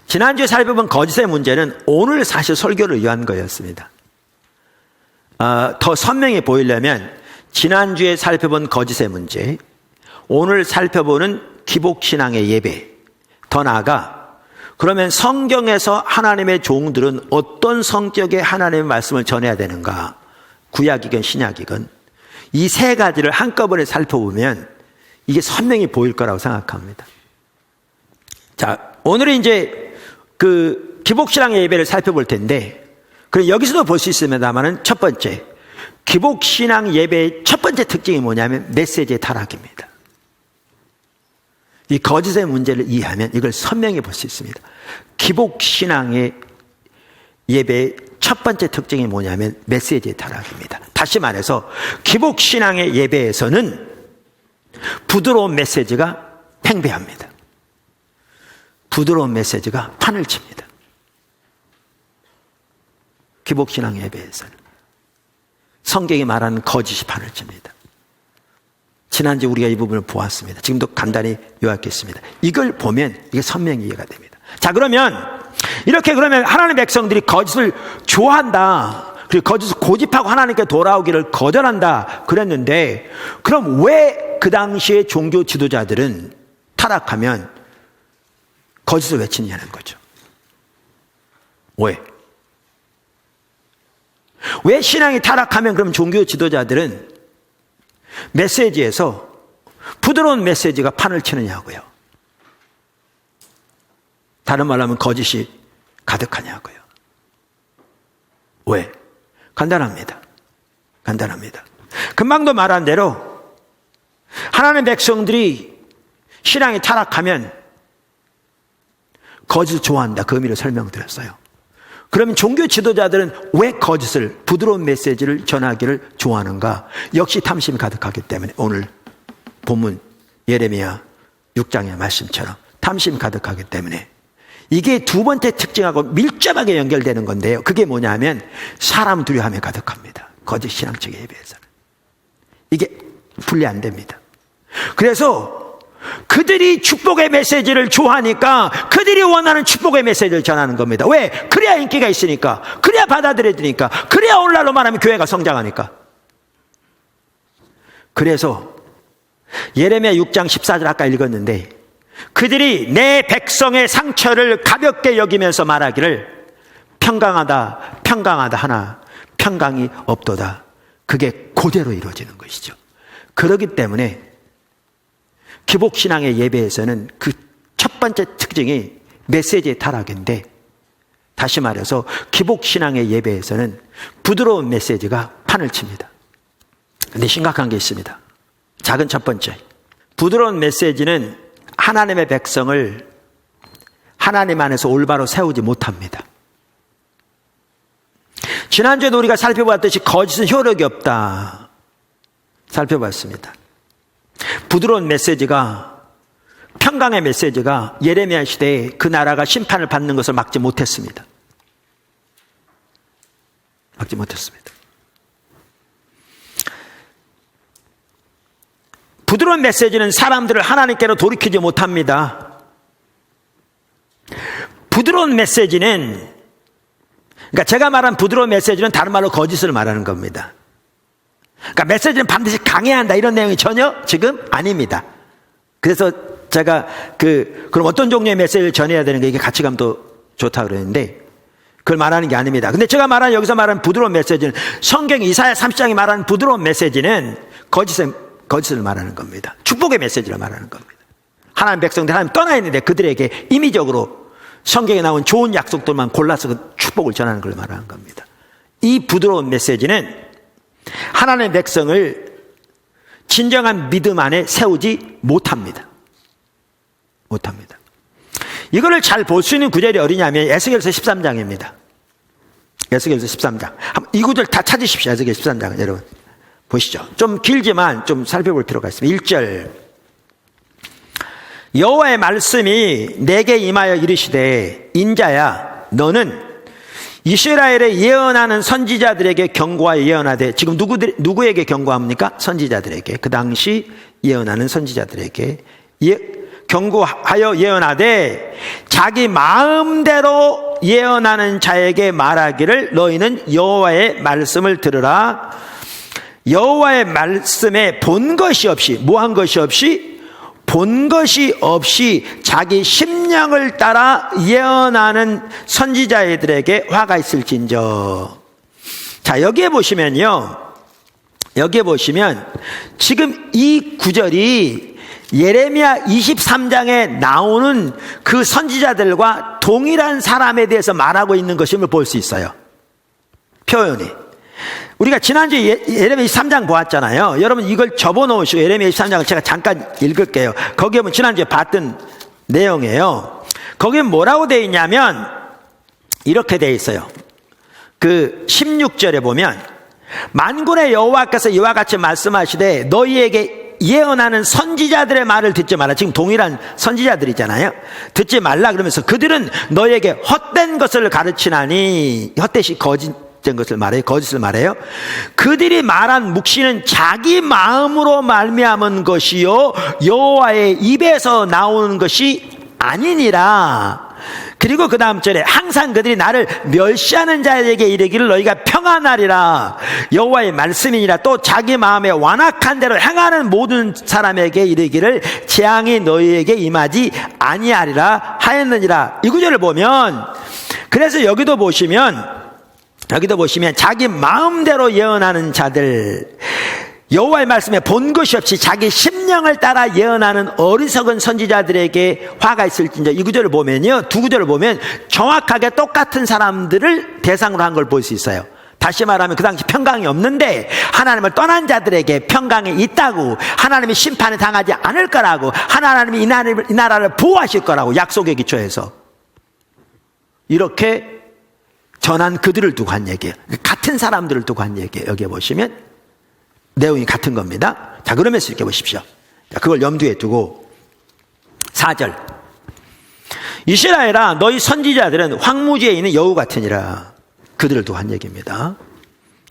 지난주에 살펴본 거짓의 문제는 오늘 사실 설교를 위한 거였습니다. 더 선명히 보이려면 지난주에 살펴본 거짓의 문제, 오늘 살펴보는 기복신앙의 예배, 더 나아가 그러면 성경에서 하나님의 종들은 어떤 성격의 하나님의 말씀을 전해야 되는가, 구약이건 신약이건 이 세 가지를 한꺼번에 살펴보면 이게 선명히 보일 거라고 생각합니다. 자, 오늘은 이제 그 기복신앙의 예배를 살펴볼 텐데, 그럼 여기서도 볼 수 있습니다만은 첫 번째, 기복신앙 예배의 첫 번째 특징이 뭐냐면 메시지의 타락입니다. 이 거짓의 문제를 이해하면 이걸 선명히 볼 수 있습니다. 기복신앙의 예배의 첫 번째 특징이 뭐냐면 메시지의 타락입니다. 다시 말해서 기복신앙의 예배에서는 부드러운 메시지가 팽배합니다. 부드러운 메시지가 판을 칩니다. 기복신앙 예배에서는 성경이 말하는 거짓이 판을 칩니다. 지난주에 우리가 이 부분을 보았습니다. 지금도 간단히 요약했습니다. 이걸 보면 이게 선명히 이해가 됩니다. 자, 그러면 이렇게 그러면 하나님의 백성들이 거짓을 좋아한다, 그리고 거짓을 고집하고 하나님께 돌아오기를 거절한다 그랬는데, 그럼 왜 그 당시에 종교 지도자들은 타락하면 거짓을 외치냐는 거죠. 왜 신앙이 타락하면 그럼 종교 지도자들은 메시지에서 부드러운 메시지가 판을 치느냐고요. 다른 말로 하면 거짓이 가득하냐고요. 왜? 간단합니다. 금방도 말한 대로 하나님의 백성들이 신앙이 타락하면 거짓을 좋아한다, 그 의미로 설명드렸어요. 그러면 종교 지도자들은 왜 거짓을, 부드러운 메시지를 전하기를 좋아하는가? 역시 탐심이 가득하기 때문에 오늘 본문 예레미야 6장의 말씀처럼 탐심이 가득하기 때문에 이게 두 번째 특징하고 밀접하게 연결되는 건데요. 그게 뭐냐면 사람 두려움에 가득합니다. 거짓 신앙적인 예배에서는. 이게 분리 안 됩니다. 그래서 그들이 축복의 메시지를 좋아하니까 그들이 원하는 축복의 메시지를 전하는 겁니다. 왜? 그래야 인기가 있으니까, 그래야 받아들여지니까, 그래야 오늘날로 말하면 교회가 성장하니까. 그래서 예레미야 6장 14절 아까 읽었는데, 그들이 내 백성의 상처를 가볍게 여기면서 말하기를 평강하다 하나 평강이 없도다. 그게 그대로 이루어지는 것이죠. 그렇기 때문에 기복신앙의 예배에서는 그 첫 번째 특징이 메시지의 타락인데, 다시 말해서 기복신앙의 예배에서는 부드러운 메시지가 판을 칩니다. 그런데 심각한 게 있습니다. 작은 첫 번째, 부드러운 메시지는 하나님의 백성을 하나님 안에서 올바로 세우지 못합니다. 지난주에도 우리가 살펴봤듯이 거짓은 효력이 없다 살펴봤습니다. 부드러운 메시지가, 평강의 메시지가 예레미야 시대에 그 나라가 심판을 받는 것을 막지 못했습니다. 부드러운 메시지는 사람들을 하나님께로 돌이키지 못합니다. 부드러운 메시지는, 그러니까 제가 말한 부드러운 메시지는 다른 말로 거짓을 말하는 겁니다. 그러니까 메시지는 반드시 강해야 한다, 이런 내용이 전혀 지금 아닙니다. 그래서 제가 그럼 어떤 종류의 메시지를 전해야 되는 게 이게 가치감도 좋다 그러는데, 그걸 말하는 게 아닙니다. 근데 제가 여기서 말하는 부드러운 메시지는, 성경 이사야 30장이 말하는 부드러운 메시지는 거짓을 말하는 겁니다. 축복의 메시지를 말하는 겁니다. 하나님 백성들, 하나님 떠나 있는데 그들에게 임의적으로 성경에 나온 좋은 약속들만 골라서 그 축복을 전하는 걸 말하는 겁니다. 이 부드러운 메시지는 하나님의 백성을 진정한 믿음 안에 세우지 못합니다. 이거를 잘 볼 수 있는 구절이 어디냐면 에스겔서 13장입니다. 에스겔서 13장. 이 구절 다 찾으십시오. 에스겔 13장은 여러분 보시죠. 좀 길지만 좀 살펴볼 필요가 있습니다. 1절, 여호와의 말씀이 내게 임하여 이르시되, 인자야, 너는 이스라엘에 예언하는 선지자들에게 경고하여 예언하되, 지금 누구에게 경고합니까? 선지자들에게. 그 당시 예언하는 선지자들에게 경고하여 예언하되, 자기 마음대로 예언하는 자에게 말하기를 너희는 여호와의 말씀을 들으라. 여호와의 말씀에 본 것이 없이, 뭐한 것이 없이? 본 것이 없이 자기 심령을 따라 예언하는 선지자들에게 화가 있을진저. 자, 여기에 보시면요, 여기에 보시면 지금 이 구절이 예레미야 23장에 나오는 그 선지자들과 동일한 사람에 대해서 말하고 있는 것임을 볼 수 있어요. 표현이. 우리가 지난주에 예레미야 23장 보았잖아요. 여러분 이걸 접어놓으시고 예레미야 23장을 제가 잠깐 읽을게요. 거기에 보면 지난주에 봤던 내용이에요. 거기에 뭐라고 되어 있냐면 이렇게 되어 있어요. 그 16절에 보면 만군의 여호와께서 이와 같이 말씀하시되 너희에게 예언하는 선지자들의 말을 듣지 말라. 지금 동일한 선지자들이잖아요. 듣지 말라 그러면서 그들은 너희에게 헛된 것을 가르치나니, 헛되이 거짓된 것을 말해요. 거짓을 말해요. 그들이 말한 묵시는 자기 마음으로 말미암은 것이요 여호와의 입에서 나오는 것이 아니니라. 그리고 그 다음 절에 항상 그들이 나를 멸시하는 자에게 이르기를 너희가 평안하리라. 여호와의 말씀이니라. 또 자기 마음에 완악한 대로 행하는 모든 사람에게 이르기를 재앙이 너희에게 임하지 아니하리라 하였느니라. 이 구절을 보면, 그래서 여기도 보시면 자기 마음대로 예언하는 자들, 여호와의 말씀에 본 것이 없이 자기 심령을 따라 예언하는 어리석은 선지자들에게 화가 있을진저. 이 구절을 보면요, 두 구절을 보면 정확하게 똑같은 사람들을 대상으로 한 걸 볼 수 있어요. 다시 말하면 그 당시 평강이 없는데 하나님을 떠난 자들에게 평강이 있다고, 하나님의 심판에 당하지 않을 거라고, 하나님이 이 나라를 보호하실 거라고 약속에 기초해서 이렇게 전한 그들을 두고 한 얘기예요. 같은 사람들을 두고 한 얘기예요. 여기에 보시면 내용이 같은 겁니다. 자, 그러면서 이렇게 보십시오. 자, 그걸 염두에 두고 4절. 이스라엘아 너희 선지자들은 황무지에 있는 여우 같으니라. 그들을 두고 한 얘기입니다.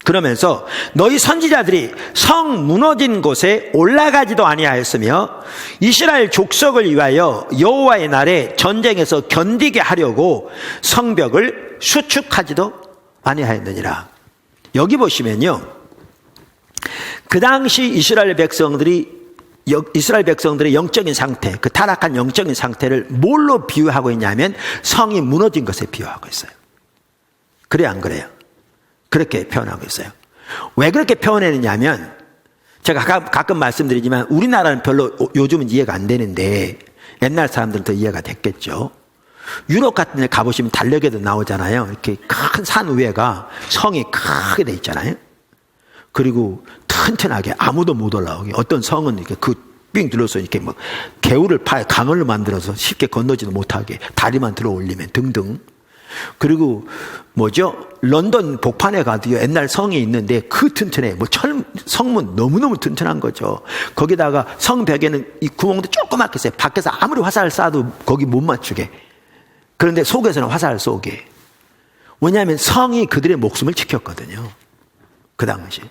그러면서 너희 선지자들이 성 무너진 곳에 올라가지도 아니하였으며 이스라엘 족속을 위하여 여호와의 날에 전쟁에서 견디게 하려고 성벽을 수축하지도 아니하였느니라. 여기 보시면요, 그 당시 이스라엘 백성들의 영적인 상태, 그 타락한 영적인 상태를 뭘로 비유하고 있냐면 성이 무너진 것에 비유하고 있어요. 그래 안 그래요? 그렇게 표현하고 있어요. 왜 그렇게 표현했느냐면, 제가 가끔 말씀드리지만 우리나라는 별로 요즘은 이해가 안 되는데 옛날 사람들은 더 이해가 됐겠죠. 유럽 같은 데 가보시면 달력에도 나오잖아요. 이렇게 큰 산 위에가 성이 크게 돼 있잖아요. 그리고 튼튼하게 아무도 못 올라오게, 어떤 성은 이렇게 삥 둘러서 이렇게 막 개울을 파여 강을 만들어서 쉽게 건너지도 못하게 다리만 들어 올리면 등등. 그리고 런던 복판에 가도 옛날 성이 있는데 그 튼튼해. 성문 너무너무 튼튼한 거죠. 거기다가 성벽에는 이 구멍도 조그맣게 있어요. 밖에서 아무리 화살을 쏴도 거기 못 맞추게. 그런데 속에서는 화살을 쏘게. 왜냐하면 성이 그들의 목숨을 지켰거든요, 그 당시.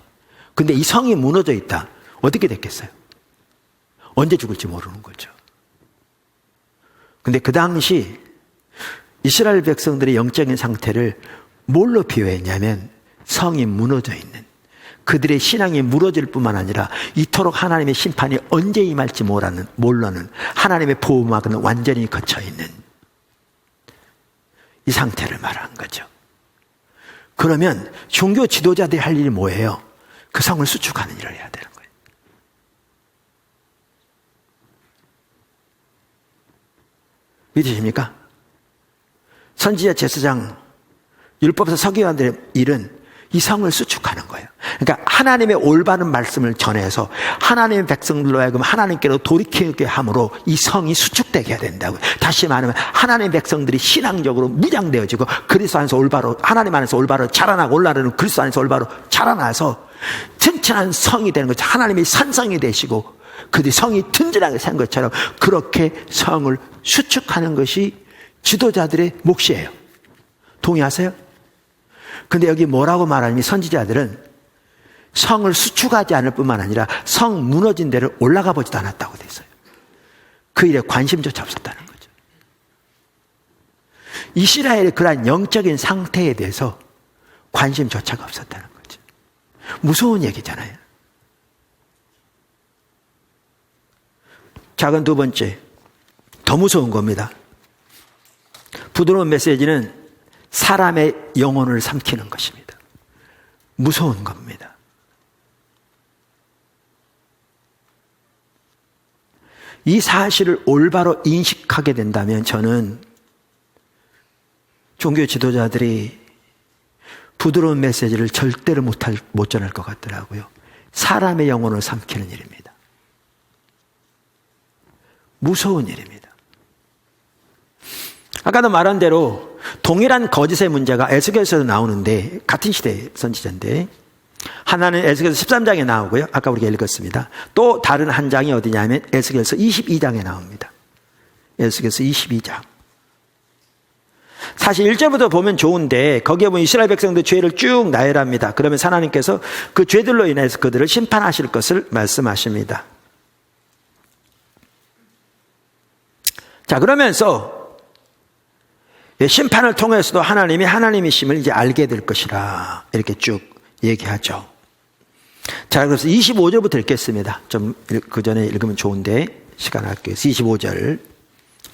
근데 이 성이 무너져 있다. 어떻게 됐겠어요? 언제 죽을지 모르는 거죠. 근데 그 당시 이스라엘 백성들의 영적인 상태를 뭘로 비유했냐면 성이 무너져 있는, 그들의 신앙이 무너질 뿐만 아니라 이토록 하나님의 심판이 언제 임할지 모르는 하나님의 보호막은 완전히 걷혀있는 이 상태를 말하는 거죠. 그러면 종교 지도자들이 할 일이 뭐예요? 그 성을 수축하는 일을 해야 되는 거예요. 믿으십니까? 선지자, 제사장, 율법사, 서기관들의 일은 이 성을 수축하는 거예요. 그러니까 하나님의 올바른 말씀을 전해서 하나님의 백성들로 하여금 하나님께로 돌이키게 함으로 이 성이 수축되게 해야 된다고요. 다시 말하면 하나님의 백성들이 신앙적으로 무장되어지고 그리스도 안에서 올바로, 하나님 안에서 올바로 자라나고 올라르는 그리스도 안에서 올바로 자라나서 튼튼한 성이 되는 거죠. 하나님의 산성이 되시고 그들이 성이 튼튼하게 산 것처럼 그렇게 성을 수축하는 것이 지도자들의 몫이에요. 동의하세요? 근데 여기 뭐라고 말하냐면 선지자들은 성을 수축하지 않을 뿐만 아니라 성 무너진 데를 올라가 보지도 않았다고 돼 있어요. 그 일에 관심조차 없었다는 거죠. 이스라엘의 그러한 영적인 상태에 대해서 관심조차가 없었다는 거죠. 무서운 얘기잖아요. 작은 두 번째, 더 무서운 겁니다. 부드러운 메시지는 사람의 영혼을 삼키는 것입니다. 무서운 겁니다. 이 사실을 올바로 인식하게 된다면 저는 종교 지도자들이 부드러운 메시지를 절대로 못 전할 것 같더라고요. 사람의 영혼을 삼키는 일입니다. 무서운 일입니다. 아까도 말한 대로 동일한 거짓의 문제가 에스겔서에서 나오는데, 같은 시대의 선지자인데, 하나는 에스겔서 13장에 나오고요. 아까 우리가 읽었습니다. 또 다른 한 장이 어디냐면 에스겔서 22장에 나옵니다. 에스겔서 22장. 사실 1절부터 보면 좋은데 거기에 보면 이스라엘 백성들 죄를 쭉 나열합니다. 그러면 하나님께서 그 죄들로 인해서 그들을 심판하실 것을 말씀하십니다. 자, 그러면서 심판을 통해서도 하나님이 하나님이심을 이제 알게 될 것이라 이렇게 쭉 얘기하죠. 자, 그래서 25절부터 읽겠습니다. 좀 그 전에 읽으면 좋은데 시간 아껴서 25절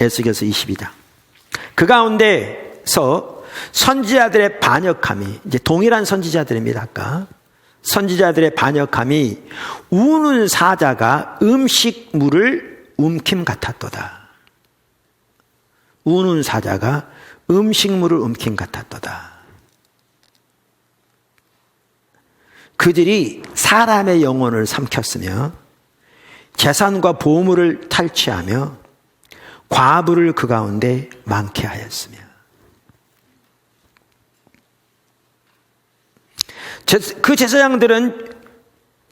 에스겔서 22장. 그 가운데서 선지자들의 반역함이, 이제 동일한 선지자들입니다. 아까 선지자들의 반역함이 우는 사자가 음식물을 움킴 같았도다. 우는 사자가 음식물을 움킴 같았도다. 그들이 사람의 영혼을 삼켰으며 재산과 보물을 탈취하며 과부를 그 가운데 많게 하였으며. 그 제사장들은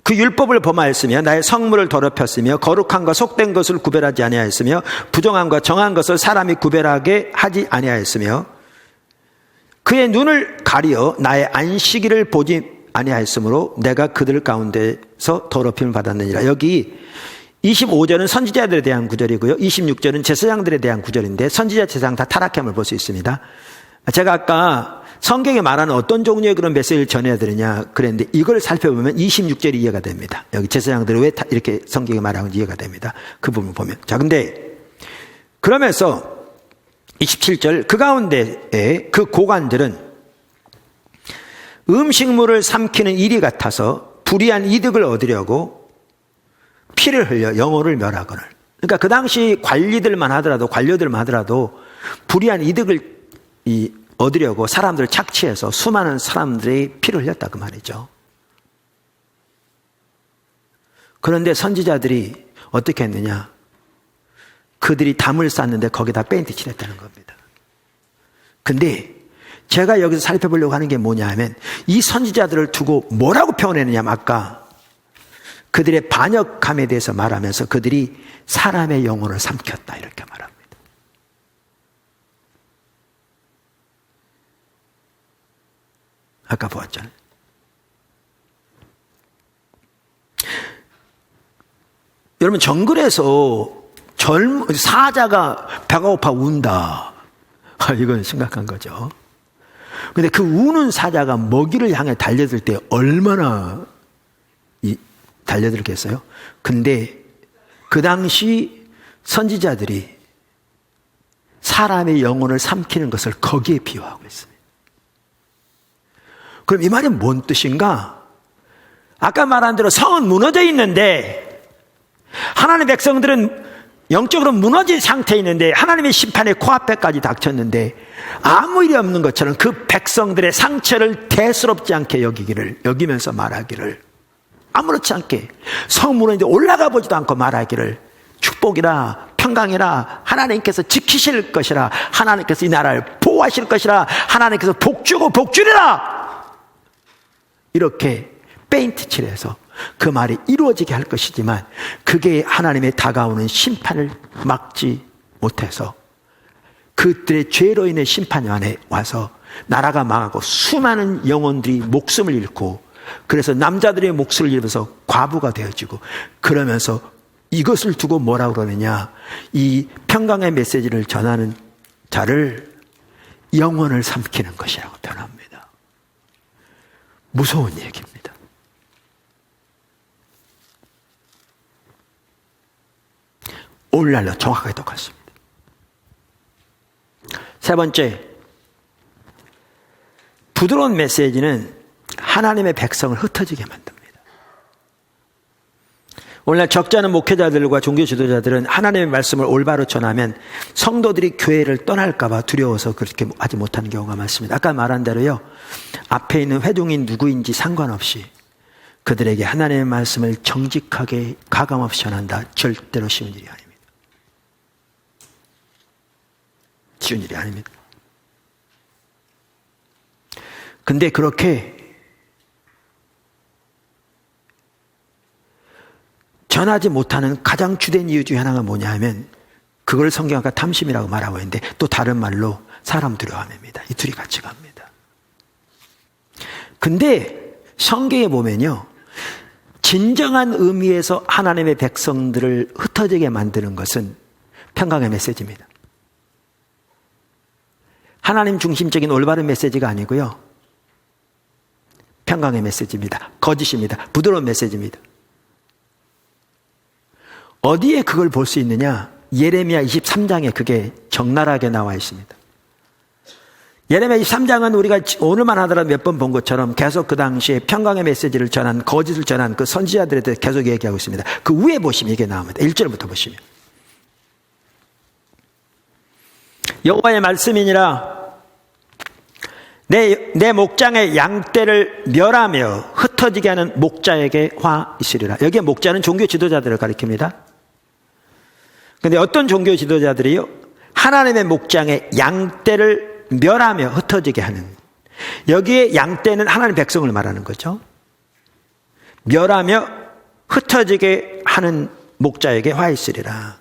그 율법을 범하였으며 나의 성물을 더럽혔으며 거룩한 것 속된 것을 구별하지 아니하였으며 부정한 정한 것을 사람이 구별하게 하지 아니하였으며 그의 눈을 가리어 나의 안식일을 보지 아니하였으므로 내가 그들 가운데서 더럽힘을 받았느니라. 여기 25절은 선지자들에 대한 구절이고요. 26절은 제사장들에 대한 구절인데 선지자 제사장 다 타락함을 볼 수 있습니다. 제가 아까 성경에 말하는 어떤 종류의 그런 메시지를 전해야 되느냐 그랬는데 이걸 살펴보면 26절이 이해가 됩니다. 여기 제사장들이 왜 이렇게 성경에 말하는지 이해가 됩니다. 그 부분 보면. 자, 근데 그러면서 27절 그 가운데에 그 고관들은 음식물을 삼키는 일이 같아서 불의한 이득을 얻으려고 피를 흘려 영혼을 멸하거늘. 그러니까 그 당시 관료들만 하더라도 불의한 이득을 얻으려고 사람들을 착취해서 수많은 사람들이 피를 흘렸다 그 말이죠. 그런데 선지자들이 어떻게 했느냐? 그들이 담을 쌌는데 거기다 페인트 칠했다는 겁니다. 근데 제가 여기서 살펴보려고 하는 게 뭐냐 하면 이 선지자들을 두고 뭐라고 표현했느냐면 아까 그들의 반역함에 대해서 말하면서 그들이 사람의 영혼을 삼켰다 이렇게 말합니다. 아까 보았잖아요. 여러분 정글에서 사자가 배가 고파 운다. 이건 심각한 거죠. 근데 그 우는 사자가 먹이를 향해 달려들 때 얼마나 달려들겠어요? 근데 그 당시 선지자들이 사람의 영혼을 삼키는 것을 거기에 비유하고 있습니다. 그럼 이 말이 뭔 뜻인가? 아까 말한 대로 성은 무너져 있는데 하나님의 백성들은 영적으로 무너진 상태에 있는데 하나님의 심판의 코앞에까지 닥쳤는데 아무 일이 없는 것처럼 그 백성들의 상처를 대수롭지 않게 여기면서 말하기를, 아무렇지 않게 성 무너지는데 올라가 보지도 않고 말하기를 축복이라 평강이라 하나님께서 지키실 것이라 하나님께서 이 나라를 보호하실 것이라 하나님께서 복주고 복주리라 이렇게 페인트 칠해서 그 말이 이루어지게 할 것이지만 그게 하나님의 다가오는 심판을 막지 못해서 그들의 죄로 인해 심판이 안에 와서 나라가 망하고 수많은 영혼들이 목숨을 잃고 그래서 남자들의 목숨을 잃어서 과부가 되어지고 그러면서 이것을 두고 뭐라고 그러느냐, 이 평강의 메시지를 전하는 자를 영혼을 삼키는 것이라고 표현합니다. 무서운 얘기입니다. 오늘날로 정확하게 똑같습니다. 세 번째, 부드러운 메시지는 하나님의 백성을 흩어지게 만듭니다. 오늘날 적잖은 목회자들과 종교 지도자들은 하나님의 말씀을 올바로 전하면 성도들이 교회를 떠날까 봐 두려워서 그렇게 하지 못하는 경우가 많습니다. 아까 말한 대로요, 앞에 있는 회중이 누구인지 상관없이 그들에게 하나님의 말씀을 정직하게 가감없이 전한다. 절대로 쉬운 일이 아닙니다. 쉬운 일이 아닙니다. 근데 그렇게 전하지 못하는 가장 주된 이유 중에 하나가 뭐냐 하면, 그걸 성경학과 탐심이라고 말하고 있는데 또 다른 말로 사람 두려움입니다. 이 둘이 같이 갑니다. 근데 성경에 보면요, 진정한 의미에서 하나님의 백성들을 흩어지게 만드는 것은 평강의 메시지입니다. 하나님 중심적인 올바른 메시지가 아니고요, 평강의 메시지입니다. 거짓입니다. 부드러운 메시지입니다. 어디에 그걸 볼 수 있느냐? 예레미야 23장에 그게 적나라하게 나와 있습니다. 예레미야 23장은 우리가 오늘만 하더라도 몇 번 본 것처럼 계속 그 당시에 평강의 메시지를 전한, 거짓을 전한 그 선지자들에 대해 계속 얘기하고 있습니다. 그 위에 보시면 이게 나옵니다. 1절부터 보시면, 여호와의 말씀이니라 내 목장의 양떼를 멸하며 흩어지게 하는 목자에게 화 있으리라. 여기에 목자는 종교 지도자들을 가리킵니다. 그런데 어떤 종교 지도자들이요, 하나님의 목장의 양떼를 멸하며 흩어지게 하는, 여기에 양떼는 하나님 백성을 말하는 거죠. 멸하며 흩어지게 하는 목자에게 화 있으리라.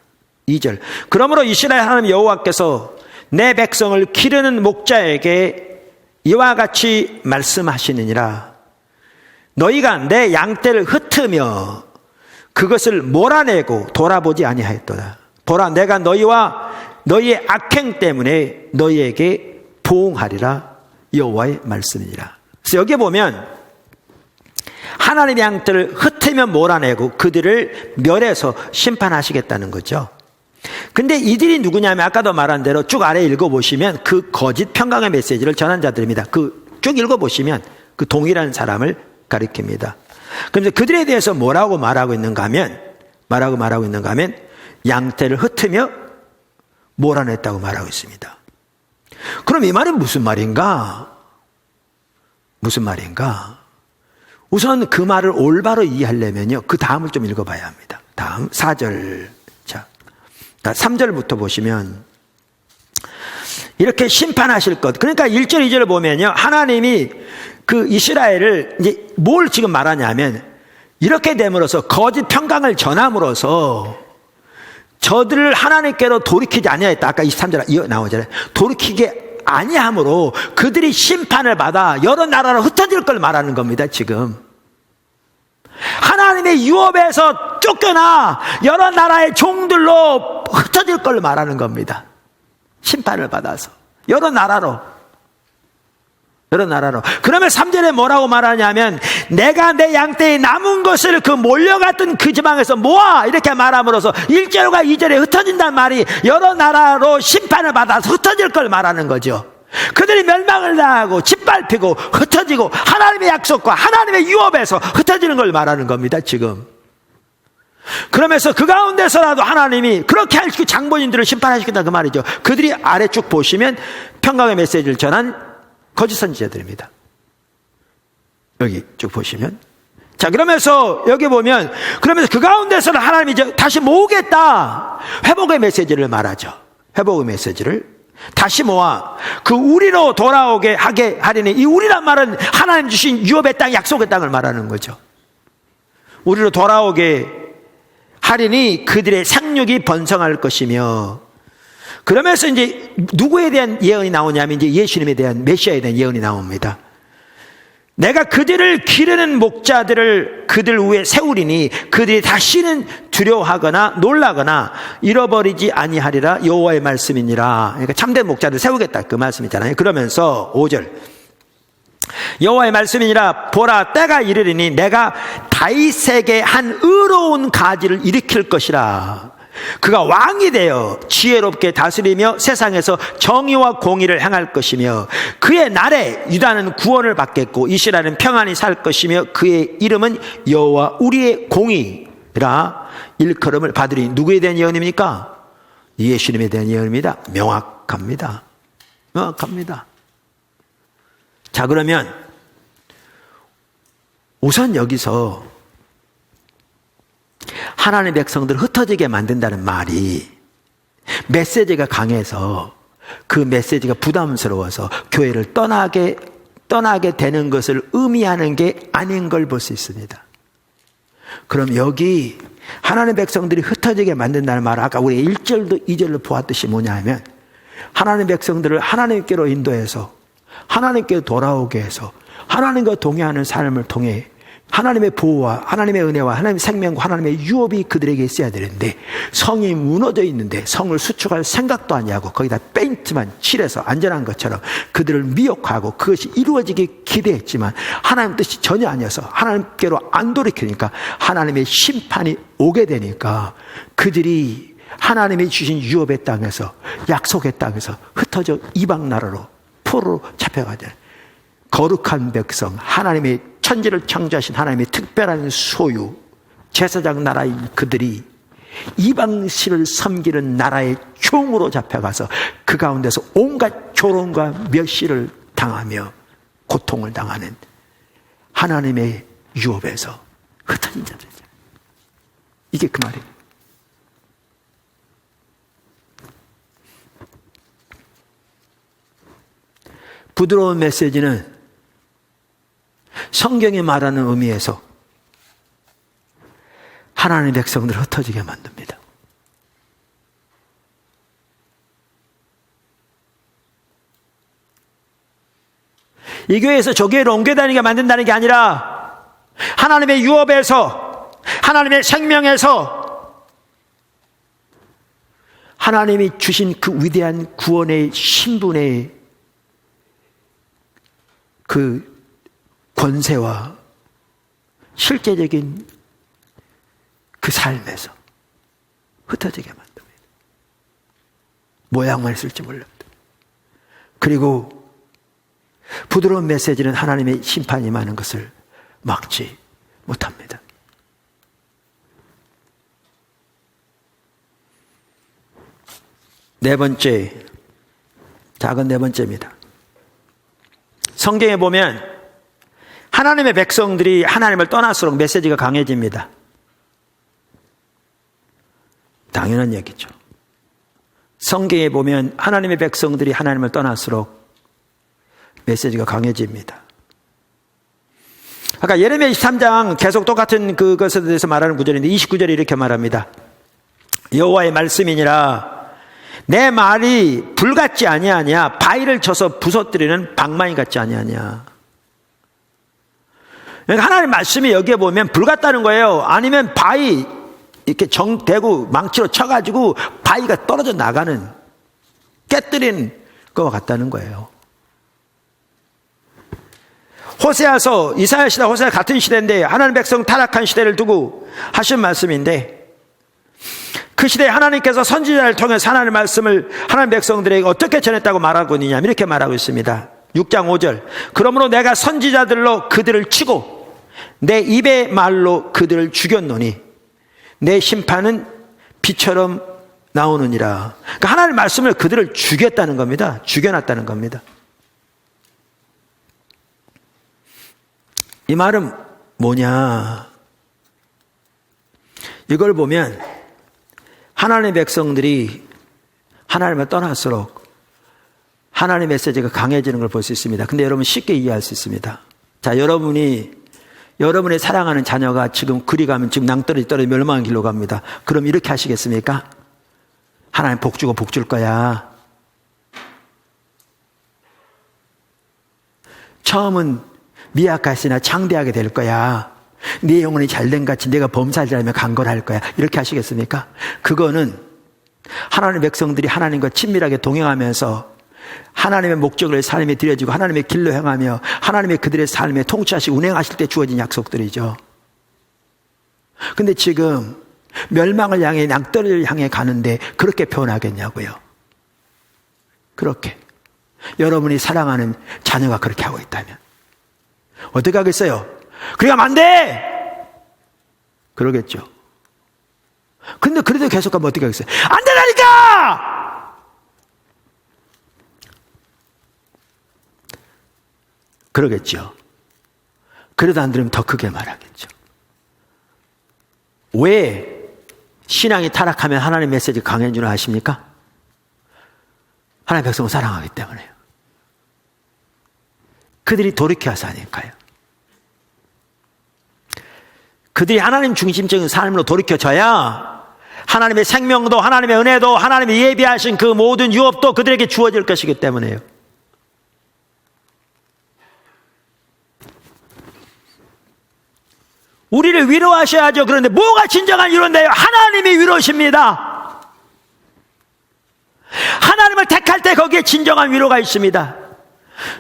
2절, 그러므로 이스라엘 하나님 여호와께서 내 백성을 기르는 목자에게 이와 같이 말씀하시느니라. 너희가 내 양떼를 흩으며 그것을 몰아내고 돌아보지 아니하였도다. 보라, 내가 너희와 너희의 악행 때문에 너희에게 보응하리라. 여호와의 말씀이니라. 그래서 여기 보면 하나님의 양떼를 흩으며 몰아내고 그들을 멸해서 심판하시겠다는 거죠. 근데 이들이 누구냐면 아까도 말한 대로 쭉 아래 읽어보시면 그 거짓 평강의 메시지를 전한 자들입니다. 그 쭉 읽어보시면 그 동일한 사람을 가리킵니다. 그래서 그들에 대해서 뭐라고 말하고 있는가 하면, 양떼를 흩으며 몰아냈다고 말하고 있습니다. 그럼 이 말은 무슨 말인가? 우선 그 말을 올바로 이해하려면요, 그 다음을 좀 읽어봐야 합니다. 다음 4절. 자, 3절부터 보시면 이렇게 심판하실 것. 그러니까 1절, 2절을 보면요, 하나님이 그 이스라엘을 이제 뭘 지금 말하냐면, 이렇게 됨으로써 거짓 평강을 전함으로써 저들을 하나님께로 돌이키지 아니하였다. 아까 23절 나오잖아요. 돌이키게 아니함으로 그들이 심판을 받아 여러 나라로 흩어질 걸 말하는 겁니다. 지금 하나님의 유업에서 쫓겨나 여러 나라의 종들로 흩어질 걸 말하는 겁니다. 심판을 받아서 여러 나라로. 그러면 3절에 뭐라고 말하냐면, 내가 내 양떼에 남은 것을 그 몰려갔던 그 지방에서 모아, 이렇게 말함으로써 1절과 2절에 흩어진단 말이 여러 나라로 심판을 받아서 흩어질 걸 말하는 거죠. 그들이 멸망을 당하고 짓밟히고 흩어지고 하나님의 약속과 하나님의 유업에서 흩어지는 걸 말하는 겁니다. 지금 그러면서 그 가운데서라도 하나님이 그렇게 할 장본인들을 심판하시겠다, 그 말이죠. 그들이 아래 쭉 보시면 평강의 메시지를 전한 거짓 선지자들입니다. 여기 쭉 보시면, 자, 그러면서 여기 보면, 그러면서 그 가운데서는 하나님이 이제 다시 모으겠다, 회복의 메시지를 말하죠. 회복의 메시지를 다시 모아 그 우리로 돌아오게 하게 하리니, 이 우리란 말은 하나님 주신 유업의 땅, 약속의 땅을 말하는 거죠. 우리로 돌아오게 하리니 그들의 상륙이 번성할 것이며, 그러면서 이제 누구에 대한 예언이 나오냐면, 이제 예수님에 대한, 메시아에 대한 예언이 나옵니다. 내가 그들을 기르는 목자들을 그들 위에 세우리니 그들이 다시는 두려워하거나 놀라거나 잃어버리지 아니하리라. 여호와의 말씀이니라. 그러니까 참된 목자를 세우겠다 그 말씀이잖아요. 그러면서 5절 여호와의 말씀이니라. 보라, 때가 이르리니 내가 다윗에게 한 의로운 가지를 일으킬 것이라. 그가 왕이 되어 지혜롭게 다스리며 세상에서 정의와 공의를 행할 것이며 그의 날에 유다는 구원을 받겠고 이스라엘은 평안히 살 것이며 그의 이름은 여호와 우리의 공의라. 일컬음을 받으리. 누구에 대한 예언입니까? 예수님에 대한 예언입니다. 명확합니다. 자, 그러면 우선 여기서 하나님의 백성들을 흩어지게 만든다는 말이 메시지가 강해서 그 메시지가 부담스러워서 교회를 떠나게 되는 것을 의미하는 게 아닌 걸 볼 수 있습니다. 그럼 여기 하나님의 백성들이 흩어지게 만든다는 말은 아까 우리 1절도 2절로 보았듯이 뭐냐 하면 하나님의 백성들을 하나님께로 인도해서 하나님께 돌아오게 해서 하나님과 동행하는 삶을 통해 하나님의 보호와 하나님의 은혜와 하나님의 생명과 하나님의 유업이 그들에게 있어야 되는데 성이 무너져 있는데 성을 수축할 생각도 아니하고 거기다 페인트만 칠해서 안전한 것처럼 그들을 미혹하고 그것이 이루어지기 기대했지만 하나님 뜻이 전혀 아니어서 하나님께로 안 돌이키니까 하나님의 심판이 오게 되니까 그들이 하나님이 주신 유업의 땅에서 약속의 땅에서 흩어져 이방 나라로 포로로 잡혀가잖아요. 거룩한 백성, 하나님의 천지를 창조하신 하나님의 특별한 소유, 제사장 나라인 그들이 이방신을 섬기는 나라의 종으로 잡혀가서 그 가운데서 온갖 조롱과 멸시를 당하며 고통을 당하는 하나님의 유업에서 흩어진 자들이죠. 이게 그 말이에요. 부드러운 메시지는 성경이 말하는 의미에서 하나님의 백성들을 흩어지게 만듭니다. 이 교회에서 저 교회로 옮겨 다니게 만든다는 게 아니라 하나님의 유업에서 하나님의 생명에서 하나님이 주신 그 위대한 구원의 신분의 그 권세와 실제적인 그 삶에서 흩어지게 만듭니다. 모양만 있을지 몰라도. 그리고 부드러운 메시지는 하나님의 심판이 많은 것을 막지 못합니다. 네 번째, 작은 네 번째입니다. 성경에 보면 하나님의 백성들이 하나님을 떠날수록 메시지가 강해집니다. 당연한 얘기죠. 성경에 보면 하나님의 백성들이 하나님을 떠날수록 메시지가 강해집니다. 아까 예레미야 23장 계속 똑같은 그것에 대해서 말하는 구절인데 29절에 이렇게 말합니다. 여호와의 말씀이니라 내 말이 불 같지 아니하냐 바위를 쳐서 부서뜨리는 방망이 같지 아니하냐. 하나님의 말씀이 여기에 보면 불 같다는 거예요. 아니면 바위 이렇게 정대고 망치로 쳐가지고 바위가 떨어져 나가는 깨뜨리는 것과 같다는 거예요. 호세아서 이사야 시대 호세아 같은 시대인데 하나님 백성 타락한 시대를 두고 하신 말씀인데 그 시대에 하나님께서 선지자를 통해서 하나님의 말씀을 하나님 백성들에게 어떻게 전했다고 말하고 있느냐 이렇게 말하고 있습니다. 6장 5절 그러므로 내가 선지자들로 그들을 치고 내 입의 말로 그들을 죽였노니 내 심판은 비처럼 나오느니라. 그러니까 하나님의 말씀을 그들을 죽였다는 겁니다. 죽여놨다는 겁니다. 이 말은 뭐냐? 이걸 보면 하나님의 백성들이 하나님을 떠날수록 하나님의 메시지가 강해지는 걸 볼 수 있습니다. 근데 여러분 쉽게 이해할 수 있습니다. 자, 여러분의 사랑하는 자녀가 지금 그리 가면 지금 낭떠러지 떨어지면 멸망한 길로 갑니다. 그럼 이렇게 하시겠습니까? 하나님 복 주고 복 줄 거야. 처음은 미약하시나 창대하게 될 거야. 네 영혼이 잘된 같이 내가 범사자라면 강건할 거야. 이렇게 하시겠습니까? 그거는 하나님의 백성들이 하나님과 친밀하게 동행하면서 하나님의 목적을 삶에 들여지고 하나님의 길로 행하며 하나님의 그들의 삶에 통치하시고 운행하실 때 주어진 약속들이죠. 근데 지금 멸망을 향해 낭떠러지를 향해 가는데 그렇게 표현하겠냐고요. 그렇게 여러분이 사랑하는 자녀가 그렇게 하고 있다면 어떻게 하겠어요? 그래 가면 안 돼! 그러겠죠. 근데 그래도 계속 가면 어떻게 하겠어요? 안 되라니까! 그러겠죠. 그래도 안 들으면 더 크게 말하겠죠. 왜 신앙이 타락하면 하나님 메시지 강해진 줄 아십니까? 하나님 백성을 사랑하기 때문에요. 그들이 돌이켜서 하니까요. 그들이 하나님 중심적인 삶으로 돌이켜져야 하나님의 생명도 하나님의 은혜도 하나님이 예비하신 그 모든 유업도 그들에게 주어질 것이기 때문에요. 우리를 위로하셔야죠. 그런데 뭐가 진정한 위로인데요? 하나님이 위로십니다. 하나님을 택할 때 거기에 진정한 위로가 있습니다.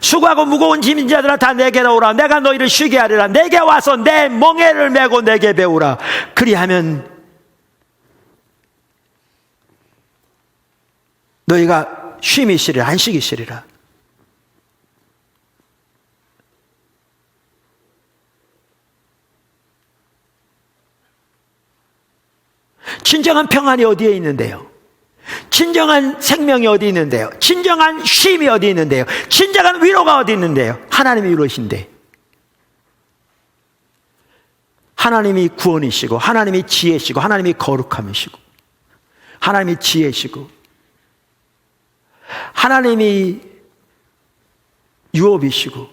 수고하고 무거운 짐진 자들아 다 내게로 오라. 내가 너희를 쉬게 하리라. 내게 와서 내 멍에를 메고 내게 배우라. 그리하면 너희가 쉼이 쉬리라. 안식이 쉬리라. 진정한 평안이 어디에 있는데요? 진정한 생명이 어디 있는데요? 진정한 쉼이 어디 있는데요? 진정한 위로가 어디 있는데요? 하나님이 위로신데 하나님이 구원이시고 하나님이 지혜시고 하나님이 거룩함이시고 하나님이 지혜시고 하나님이 유업이시고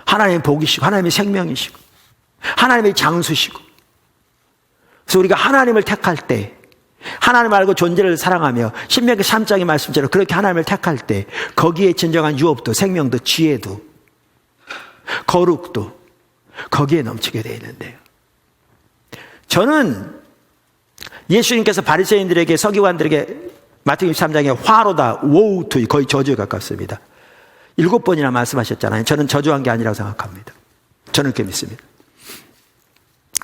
하나님이 복이시고 하나님이 생명이시고 하나님이 장수시고 그래서 우리가 하나님을 택할 때 하나님 알고 존재를 사랑하며 신명기 3장의 말씀처럼 그렇게 하나님을 택할 때 거기에 진정한 유업도 생명도 지혜도 거룩도 거기에 넘치게 되어 있는데요. 저는 예수님께서 바리새인들에게 서기관들에게 마태복음 23장에 화로다 woe to 거의 저주에 가깝습니다. 7번이나 말씀하셨잖아요. 저는 저주한 게 아니라고 생각합니다. 저는 그렇게 믿습니다.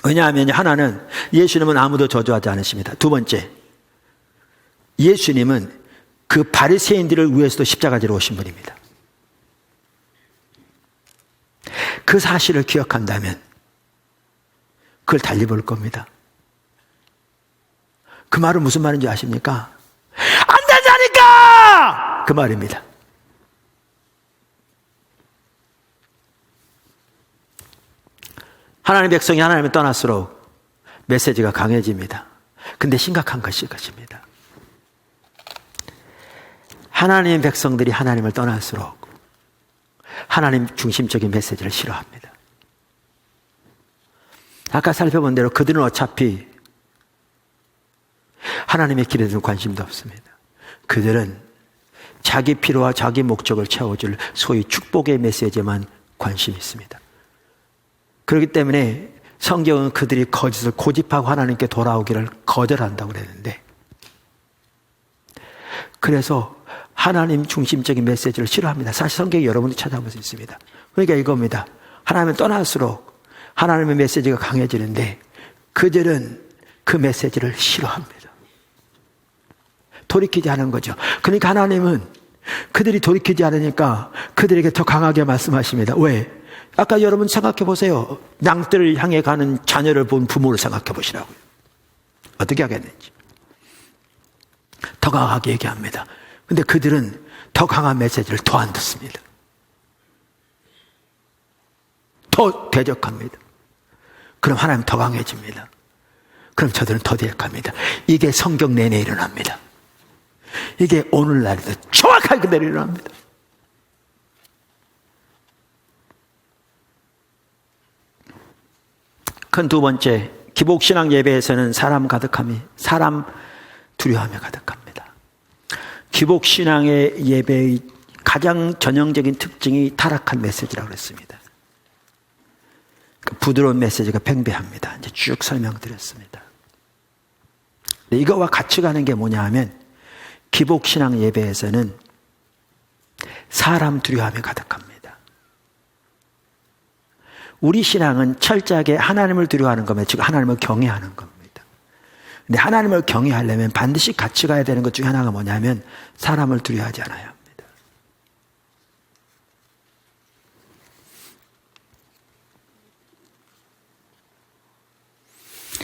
왜냐하면 하나는 예수님은 아무도 저주하지 않으십니다. 두 번째, 예수님은 그 바리새인들을 위해서도 십자가지로 오신 분입니다. 그 사실을 기억한다면 그걸 달리 볼 겁니다. 그 말은 무슨 말인지 아십니까? 안 된다니까! 그 말입니다. 하나님의 백성이 하나님을 떠날수록 메시지가 강해집니다. 근데 심각한 것이 이것입니다. 하나님의 백성들이 하나님을 떠날수록 하나님 중심적인 메시지를 싫어합니다. 아까 살펴본 대로 그들은 어차피 하나님의 길에 대한 관심도 없습니다. 그들은 자기 필요와 자기 목적을 채워줄 소위 축복의 메시지에만 관심이 있습니다. 그렇기 때문에 성경은 그들이 거짓을 고집하고 하나님께 돌아오기를 거절한다고 그랬는데, 그래서 하나님 중심적인 메시지를 싫어합니다. 사실 성경에 여러분이 찾아볼 수 있습니다. 그러니까 이겁니다. 하나님을 떠날수록 하나님의 메시지가 강해지는데 그들은 그 메시지를 싫어합니다. 돌이키지 않은 거죠. 그러니까 하나님은 그들이 돌이키지 않으니까 그들에게 더 강하게 말씀하십니다. 왜? 아까 여러분 생각해 보세요. 낭떠를 향해 가는 자녀를 본 부모를 생각해 보시라고요. 어떻게 하겠는지. 더 강하게 얘기합니다. 근데 그들은 더 강한 메시지를 더 안 듣습니다. 더 대적합니다. 그럼 하나님 더 강해집니다. 그럼 저들은 더 대적합니다. 이게 성경 내내 일어납니다. 이게 오늘날에도 정확하게 그대로 일어납니다. 큰 두 번째, 기복신앙 예배에서는 사람 두려움에 가득합니다. 기복신앙의 예배의 가장 전형적인 특징이 타락한 메시지라고 그랬습니다. 부드러운 메시지가 팽배합니다. 이제 쭉 설명드렸습니다. 이거와 같이 가는 게 뭐냐 하면 기복신앙 예배에서는 사람 두려움이 가득합니다. 우리 신앙은 철저하게 하나님을 두려워하는 겁니다. 즉 하나님을 경외하는 겁니다. 근데 하나님을 경외하려면 반드시 같이 가야 되는 것 중에 하나가 뭐냐면 사람을 두려워하지 않아야 합니다.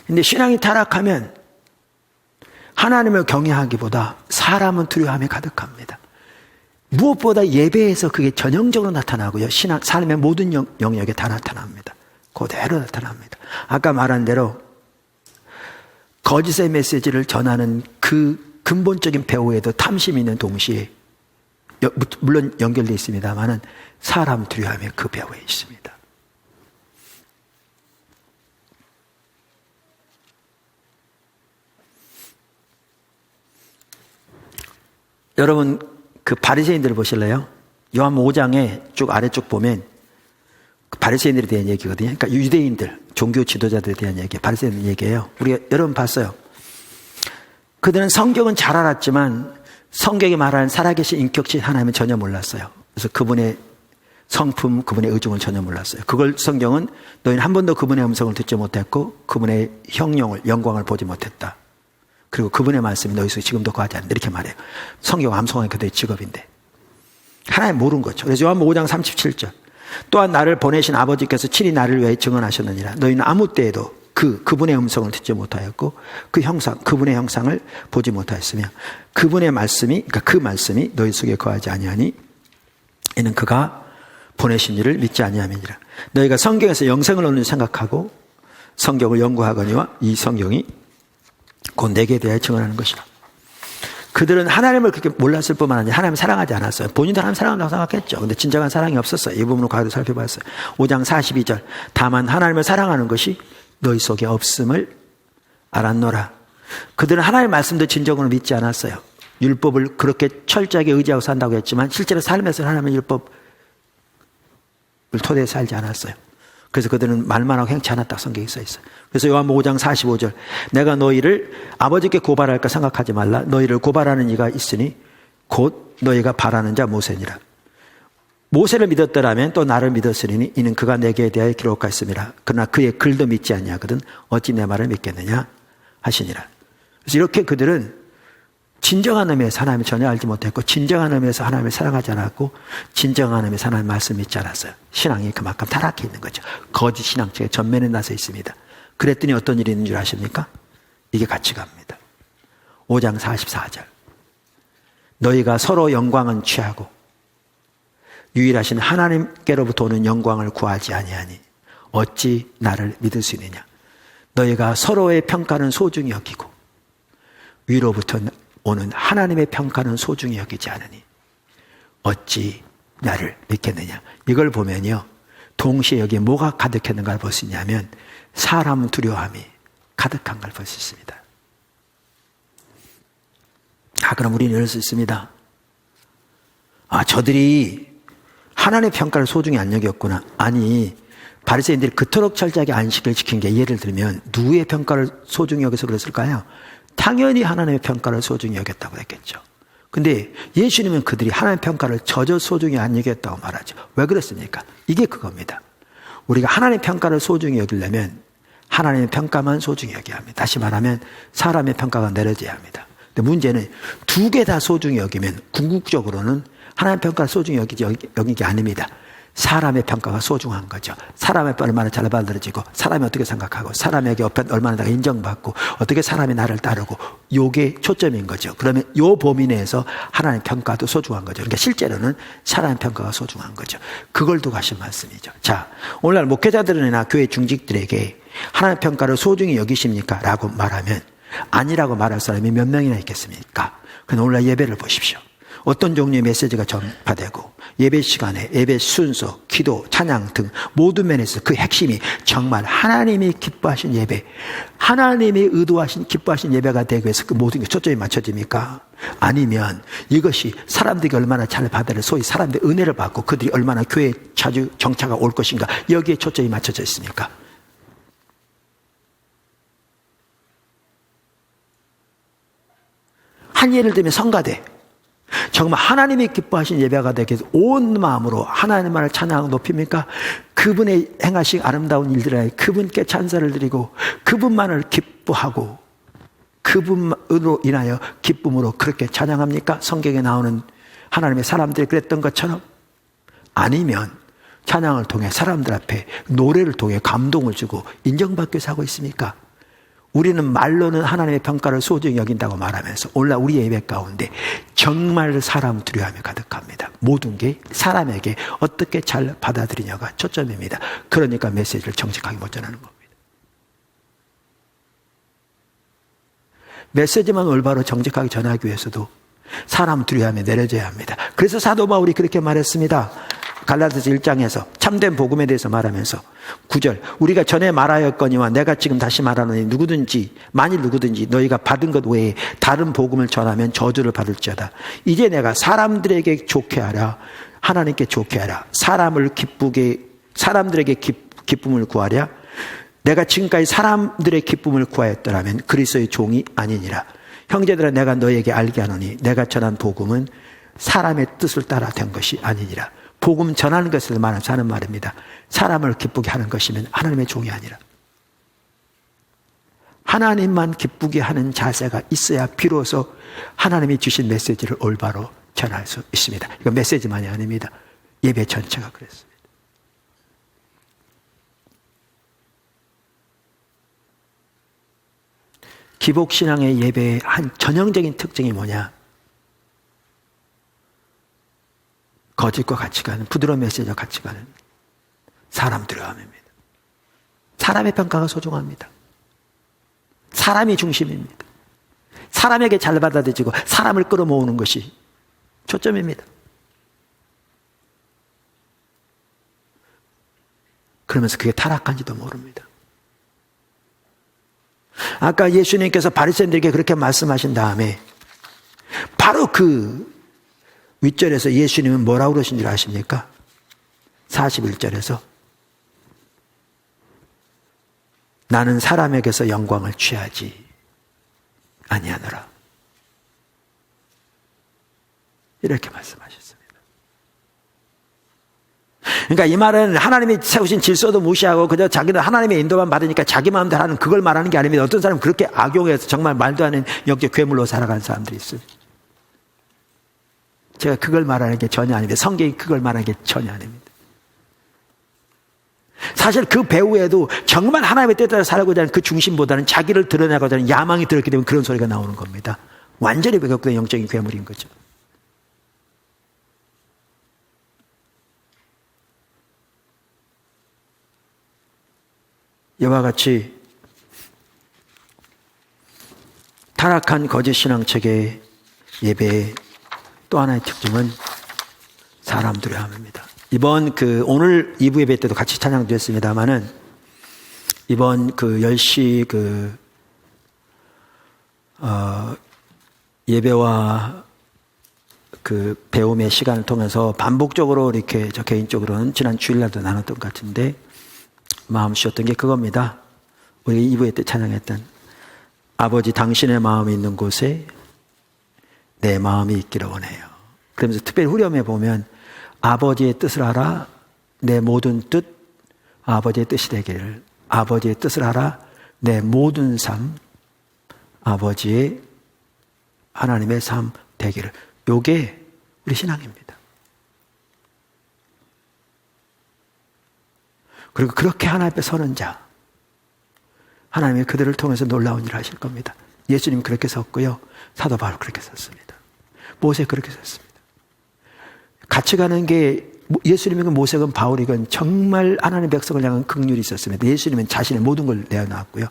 근데 신앙이 타락하면 하나님을 경외하기보다 사람은 두려움이 가득합니다. 무엇보다 예배에서 그게 전형적으로 나타나고요. 신앙, 삶의 모든 영역에 다 나타납니다. 그대로 나타납니다. 아까 말한 대로 거짓의 메시지를 전하는 그 근본적인 배후에도 탐심이 있는 동시에 물론 연결되어 있습니다만은 사람 두려움이 그 배후에 있습니다. 여러분 그 바리새인들을 보실래요? 요한 5장에 쭉 아래쪽 보면 그 바리새인들에 대한 얘기거든요. 그러니까 유대인들, 종교 지도자들에 대한 얘기, 바리새인들 얘기예요. 우리가 여러분 봤어요. 그들은 성경은 잘 알았지만 성경이 말하는 살아계신 인격신 하나님은 전혀 몰랐어요. 그래서 그분의 성품, 그분의 의중을 전혀 몰랐어요. 그걸 성경은 너희는 한 번도 그분의 음성을 듣지 못했고 그분의 형용을, 영광을 보지 못했다. 그리고 그분의 말씀이 너희 속에 지금도 거하지 않는다. 이렇게 말해요. 성경 암송하는 그들의 직업인데. 하나님 모르는 거죠. 그래서 요한 5장 37절. 또한 나를 보내신 아버지께서 친히 나를 위해 증언하셨느니라. 너희는 아무 때에도 그분의 음성을 듣지 못하였고 그분의 형상을 보지 못하였으며 그분의 말씀이, 그러니까 그 말씀이 너희 속에 거하지 아니하니 이는 그가 보내신 이를 믿지 아니함이니라. 너희가 성경에서 영생을 얻는 생각하고 성경을 연구하거니와 이 성경이 곧 내게 대하여 증언하는 것이라. 그들은 하나님을 그렇게 몰랐을 뿐만 아니라 하나님을 사랑하지 않았어요. 본인도 하나님 사랑한다고 생각했죠. 근데 진정한 사랑이 없었어요. 이 부분을 과거도 살펴봤어요. 5장 42절. 다만 하나님을 사랑하는 것이 너희 속에 없음을 알았노라. 그들은 하나님의 말씀도 진정으로 믿지 않았어요. 율법을 그렇게 철저하게 의지하고 산다고 했지만 실제로 삶에서 하나님의 율법을 토대에 살지 않았어요. 그래서 그들은 말만 하고 행치 않았다고 성경에 써 있어요. 그래서 요한복음 5장 45절. 내가 너희를 아버지께 고발할까 생각하지 말라. 너희를 고발하는 이가 있으니 곧 너희가 바라는 자 모세니라. 모세를 믿었더라면 또 나를 믿었으니 이는 그가 내게 대하여 기록하였음이라. 그러나 그의 글도 믿지 아니하거든 어찌 내 말을 믿겠느냐 하시니라. 그래서 이렇게 그들은 진정한 의미에서 하나님을 전혀 알지 못했고 진정한 의미에서 하나님을 사랑하지 않았고 진정한 의미에서 하나님의 말씀 믿지 않았어요. 신앙이 그만큼 타락해 있는 거죠. 거짓 신앙체가 전면에 나서 있습니다. 그랬더니 어떤 일이 있는 줄 아십니까? 이게 같이 갑니다. 5장 44절. 너희가 서로 영광은 취하고 유일하신 하나님께로부터 오는 영광을 구하지 아니하니 어찌 나를 믿을 수 있느냐. 너희가 서로의 평가는 소중히 여기고 위로부터 오는 하나님의 평가는 소중히 여기지 않으니 어찌 나를 믿겠느냐. 이걸 보면요. 동시에 여기에 뭐가 가득했는가를 볼 수 있냐면 사람 두려움이 가득한 걸 볼 수 있습니다. 그럼 우리는 이럴 수 있습니다. 저들이 하나님의 평가를 소중히 안 여겼구나. 아니, 바리새인들이 그토록 철저하게 안식을 지킨 게 예를 들면 누구의 평가를 소중히 여겨서 그랬을까요? 당연히 하나님의 평가를 소중히 여겼다고 했겠죠. 근데 예수님은 그들이 하나님의 평가를 저저 소중히 안 여겼다고 말하죠. 왜 그랬습니까? 이게 그겁니다. 우리가 하나님의 평가를 소중히 여기려면 하나님의 평가만 소중히 여겨야 합니다. 다시 말하면 사람의 평가가 내려져야 합니다. 근데 문제는 두 개 다 소중히 여기면 궁극적으로는 하나님의 평가를 소중히 여기는 게 아닙니다. 사람의 평가가 소중한 거죠. 사람의 얼마나 잘 받아들여지고 사람이 어떻게 생각하고 사람에게 얼마나 내가 인정받고 어떻게 사람이 나를 따르고 요게 초점인 거죠. 그러면 요 범위 내에서 하나님의 평가도 소중한 거죠. 그러니까 실제로는 사람의 평가가 소중한 거죠. 그걸 두고 하신 말씀이죠. 자, 오늘날 목회자들이나 교회 중직들에게 하나님의 평가를 소중히 여기십니까? 라고 말하면 아니라고 말할 사람이 몇 명이나 있겠습니까? 그럼 오늘날 예배를 보십시오. 어떤 종류의 메시지가 전파되고 예배 시간에 예배 순서, 기도, 찬양 등 모든 면에서 그 핵심이 정말 하나님이 기뻐하신 예배, 하나님이 의도하신 기뻐하신 예배가 되기 위해서 그 모든 게 초점이 맞춰집니까? 아니면 이것이 사람들이 얼마나 잘 받아를 소위 사람들의 은혜를 받고 그들이 얼마나 교회에 자주 정착가 올 것인가 여기에 초점이 맞춰져 있습니까? 한 예를 들면 성가대, 정말 하나님이 기뻐하신 예배가 되기 위해서 온 마음으로 하나님만을 찬양하고 높입니까? 그분의 행하신 아름다운 일들에 그분께 찬사를 드리고 그분만을 기뻐하고 그분으로 인하여 기쁨으로 그렇게 찬양합니까? 성경에 나오는 하나님의 사람들이 그랬던 것처럼? 아니면 찬양을 통해 사람들 앞에 노래를 통해 감동을 주고 인정받기 위해서 하고 있습니까? 우리는 말로는 하나님의 평가를 소중히 여긴다고 말하면서 오늘날 우리의 예배 가운데 정말 사람 두려움이 가득합니다. 모든 게 사람에게 어떻게 잘 받아들이냐가 초점입니다. 그러니까 메시지를 정직하게 못 전하는 겁니다. 메시지만 올바로 정직하게 전하기 위해서도 사람 두려움에 내려져야 합니다. 그래서 사도 바울이 그렇게 말했습니다. 갈라디아서 1장에서 참된 복음에 대해서 말하면서 9절 우리가 전에 말하였거니와 내가 지금 다시 말하노니 만일 누구든지 너희가 받은 것 외에 다른 복음을 전하면 저주를 받을지어다. 이제 내가 사람들에게 좋게 하라, 하나님께 좋게 하라, 사람들에게 기쁨을 구하랴. 내가 지금까지 사람들의 기쁨을 구하였더라면 그리스도의 종이 아니니라. 형제들아 내가 너희에게 알게 하노니 내가 전한 복음은 사람의 뜻을 따라 된 것이 아니니라. 복음 전하는 것을 말하면서 하는 말입니다. 사람을 기쁘게 하는 것이면 하나님의 종이 아니라 하나님만 기쁘게 하는 자세가 있어야 비로소 하나님이 주신 메시지를 올바로 전할 수 있습니다. 이건 메시지만이 아닙니다. 예배 전체가 그랬습니다. 기복신앙의 예배의 한 전형적인 특징이 뭐냐? 거짓과 같이 가는, 부드러운 메시지와 같이 가는 사람 두려움입니다. 사람의 평가가 소중합니다. 사람이 중심입니다. 사람에게 잘 받아들이고 사람을 끌어모으는 것이 초점입니다. 그러면서 그게 타락한지도 모릅니다. 아까 예수님께서 바리새인들에게 그렇게 말씀하신 다음에 바로 그 윗절에서 예수님은 뭐라고 그러신 줄 아십니까? 41절에서 나는 사람에게서 영광을 취하지 아니하노라. 이렇게 말씀하셨습니다. 그러니까 이 말은 하나님이 세우신 질서도 무시하고 그저 자기는 하나님의 인도만 받으니까 자기 마음대로 하는 그걸 말하는 게 아닙니다. 어떤 사람은 그렇게 악용해서 정말 말도 안 되는 역적 괴물로 살아가는 사람들이 있어요. 제가 그걸 말하는 게 전혀 아닙니다. 성경이 그걸 말하는 게 전혀 아닙니다. 사실 그 배후에도 정말 하나님의 뜻에 따라 살고자 하는 그 중심보다는 자기를 드러내고자 하는 야망이 들었기 때문에 그런 소리가 나오는 겁니다. 완전히 왜곡된 영적인 괴물인 거죠. 이와 같이 타락한 거짓 신앙책의 예배의 또 하나의 특징은 사람 두려움입니다. 이번 오늘 2부 예배 때도 같이 찬양드렸습니다만은 이번 10시 예배와 배움의 시간을 통해서 반복적으로 이렇게 저 개인적으로는 지난 주일날도 나눴던 것 같은데 마음 씌웠던 게 그겁니다. 우리 2부 예배 때 찬양했던 아버지 당신의 마음이 있는 곳에 내 마음이 있기를 원해요. 그러면서 특별히 후렴에 보면 아버지의 뜻을 알아 내 모든 뜻 아버지의 뜻이 되기를, 아버지의 뜻을 알아 내 모든 삶 아버지의 하나님의 삶 되기를. 요게 우리 신앙입니다. 그리고 그렇게 하나님 앞에 서는 자 하나님이 그들을 통해서 놀라운 일을 하실 겁니다. 예수님 그렇게 섰고요. 사도 바울 그렇게 섰습니다. 모세 그렇게 섰습니다. 같이 가는 게 예수님이건 모세건 바울이건 정말 하나님의 백성을 향한 긍휼이 있었습니다. 예수님은 자신의 모든 걸 내어놨고요.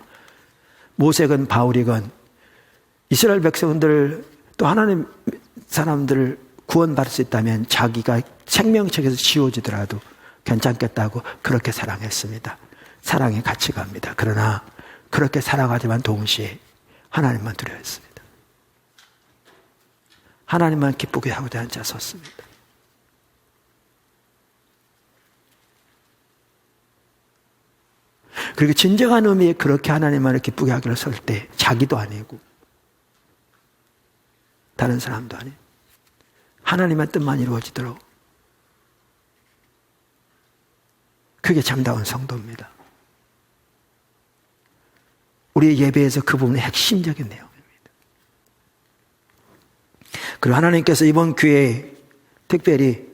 모세건 바울이건 이스라엘 백성들 또 하나님 사람들을 구원받을 수 있다면 자기가 생명책에서 지워지더라도 괜찮겠다고 그렇게 사랑했습니다. 사랑의 가치가입니다. 그러나 그렇게 살아가지만 동시에 하나님만 두려워했습니다. 하나님만 기쁘게 하고자 앉아 섰습니다. 그리고 진정한 의미에 그렇게 하나님만을 기쁘게 하기로 설 때 자기도 아니고 다른 사람도 아니고 하나님의 뜻만 이루어지도록, 그게 참다운 성도입니다. 우리의 예배에서 그 부분이 핵심적인 내용입니다. 그리고 하나님께서 이번 기회에 특별히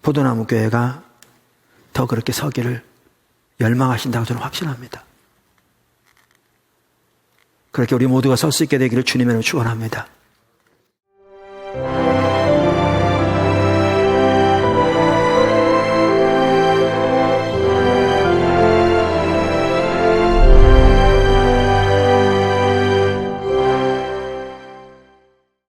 포도나무 교회가 더 그렇게 서기를 열망하신다고 저는 확신합니다. 그렇게 우리 모두가 설 수 있게 되기를 주님의 이름으로 축원합니다.